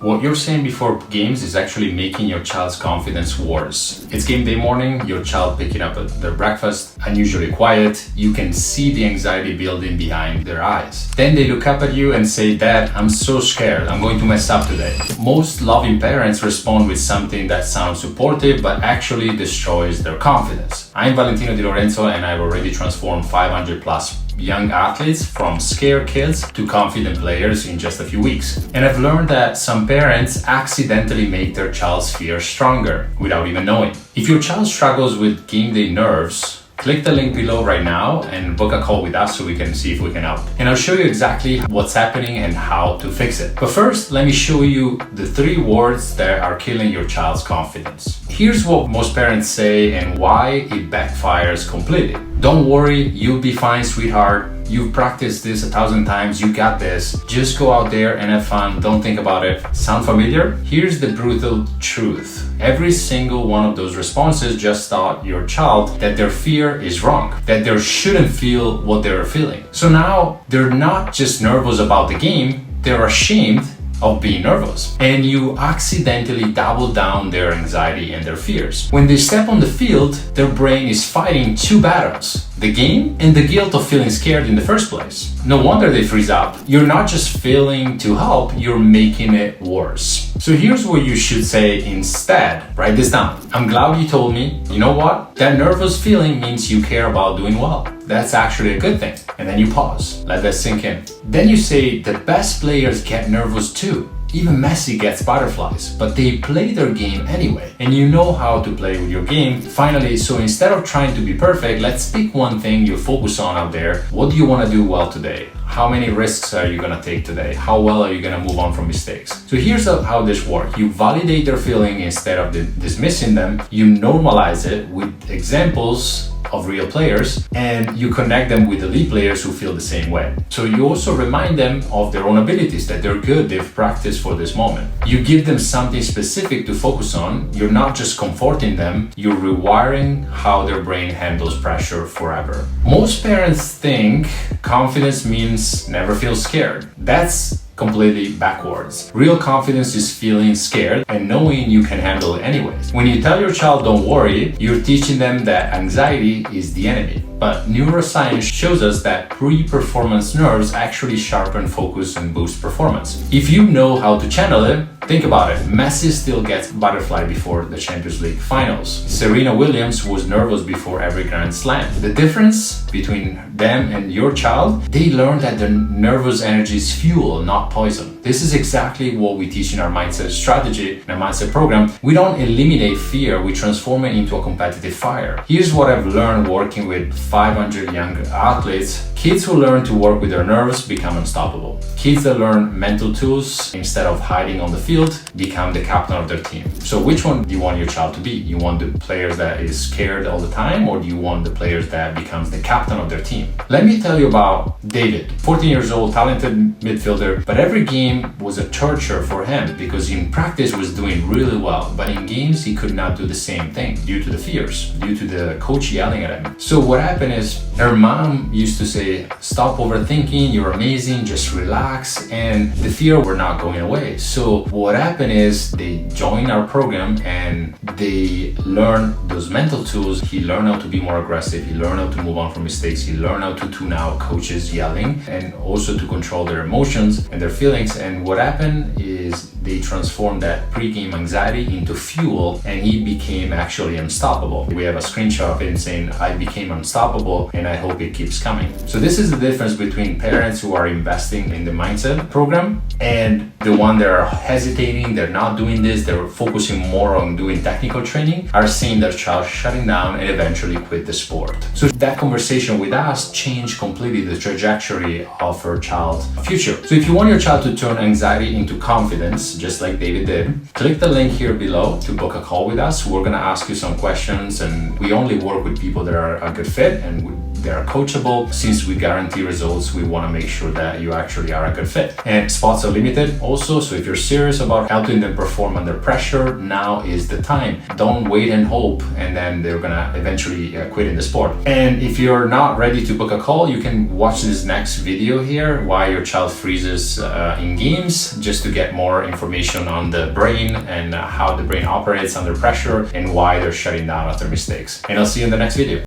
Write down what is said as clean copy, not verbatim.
What you're saying before games is actually making your child's confidence worse. It's game day morning, your child picking up their breakfast, unusually quiet. You can see the anxiety building behind their eyes. Then they look up at you and say, "Dad, I'm so scared. I'm going to mess up today." Most loving parents respond with something that sounds supportive but actually destroys their confidence. I'm Valentino Di Lorenzo, and I've already transformed 500 plus young athletes from scared kids to confident players in just a few weeks. And I've learned that some parents accidentally make their child's fear stronger without even knowing. If your child struggles with game day nerves, click the link below right now and book a call with us so we can see if we can help. And I'll show you exactly what's happening and how to fix it. But first, let me show you the 3 words that are killing your child's confidence. Here's what most parents say and why it backfires completely. "Don't worry, you'll be fine, sweetheart. You've practiced this 1,000 times, you got this. Just go out there and have fun, don't think about it." Sound familiar? Here's the brutal truth. Every single one of those responses just taught your child that their fear is wrong, that they shouldn't feel what they're feeling. So now they're not just nervous about the game, they're ashamed of being nervous, and you accidentally double down their anxiety and their fears. When they step on the field, their brain is fighting 2 battles: the game and the guilt of feeling scared in the first place. No wonder they freeze up. You're not just failing to help, you're making it worse. So here's what you should say instead. Write this down. "I'm glad you told me. You know what? That nervous feeling means you care about doing well. That's actually a good thing." And then you pause. Let that sink in. Then you say, "The best players get nervous too. Even Messi gets butterflies, but they play their game anyway. And you know how to play with your game." Finally, so instead of trying to be perfect, let's pick one thing you focus on out there. What do you want to do well today? How many risks are you going to take today? How well are you going to move on from mistakes? So here's how this works. You validate their feeling instead of dismissing them. You normalize it with examples of real players, and you connect them with elite players who feel the same way. So you also remind them of their own abilities, that they're good, they've practiced for this moment. You give them something specific to focus on. You're not just comforting them, you're rewiring how their brain handles pressure forever. Most parents think confidence means never feel scared. That's completely backwards. Real confidence is feeling scared and knowing you can handle it anyways. When you tell your child "don't worry," you're teaching them that anxiety is the enemy. But neuroscience shows us that pre-performance nerves actually sharpen focus and boost performance. If you know how to channel it, think about it. Messi still gets butterfly before the Champions League finals. Serena Williams was nervous before every Grand Slam. The difference between them and your child, they learn that the nervous energy is fuel, not poison. This is exactly what we teach in our mindset strategy and our mindset program. We don't eliminate fear, we transform it into a competitive fire. Here's what I've learned working with 500 young athletes. Kids who learn to work with their nerves become unstoppable. Kids that learn mental tools instead of hiding on the field become the captain of their team. So which one do you want your child to be? You want the players that is scared all the time, or do you want the players that becomes the captain of their team? Let me tell you about David, 14 years old, talented midfielder, but every game was a torture for him because in practice was doing really well, but in games he could not do the same thing due to the fears, due to the coach yelling at him. So what happened is her mom used to say, "Stop overthinking, you're amazing, just relax," and the fear were not going away. So what happened is they joined our program and they learned those mental tools. He learned how to be more aggressive, he learned how to move on from mistakes, he learned how to tune out coaches yelling and also to control their emotions and their feelings. And what happened is they transformed that pre-game anxiety into fuel, and he became actually unstoppable. We have a screenshot of him saying, "I became unstoppable and I hope it keeps coming." So this is the difference between parents who are investing in the mindset program and the one that are hesitating, they're not doing this, they're focusing more on doing technical training, are seeing their child shutting down and eventually quit the sport. So that conversation with us changed completely the trajectory of her child's future. So if you want your child to turn anxiety into confidence, just like David did, click the link here below to book a call with us. We're gonna ask you some questions, and we only work with people that are a good fit, and they are coachable. Since we guarantee results, we want to make sure that you actually are a good fit. And spots are limited also, so if you're serious about helping them perform under pressure, now is the time. Don't wait and hope, and then they're gonna eventually quit in the sport. And if you're not ready to book a call, you can watch this next video here, why your child freezes in games, just to get more information on the brain and how the brain operates under pressure and why they're shutting down after mistakes. And I'll see you in the next video.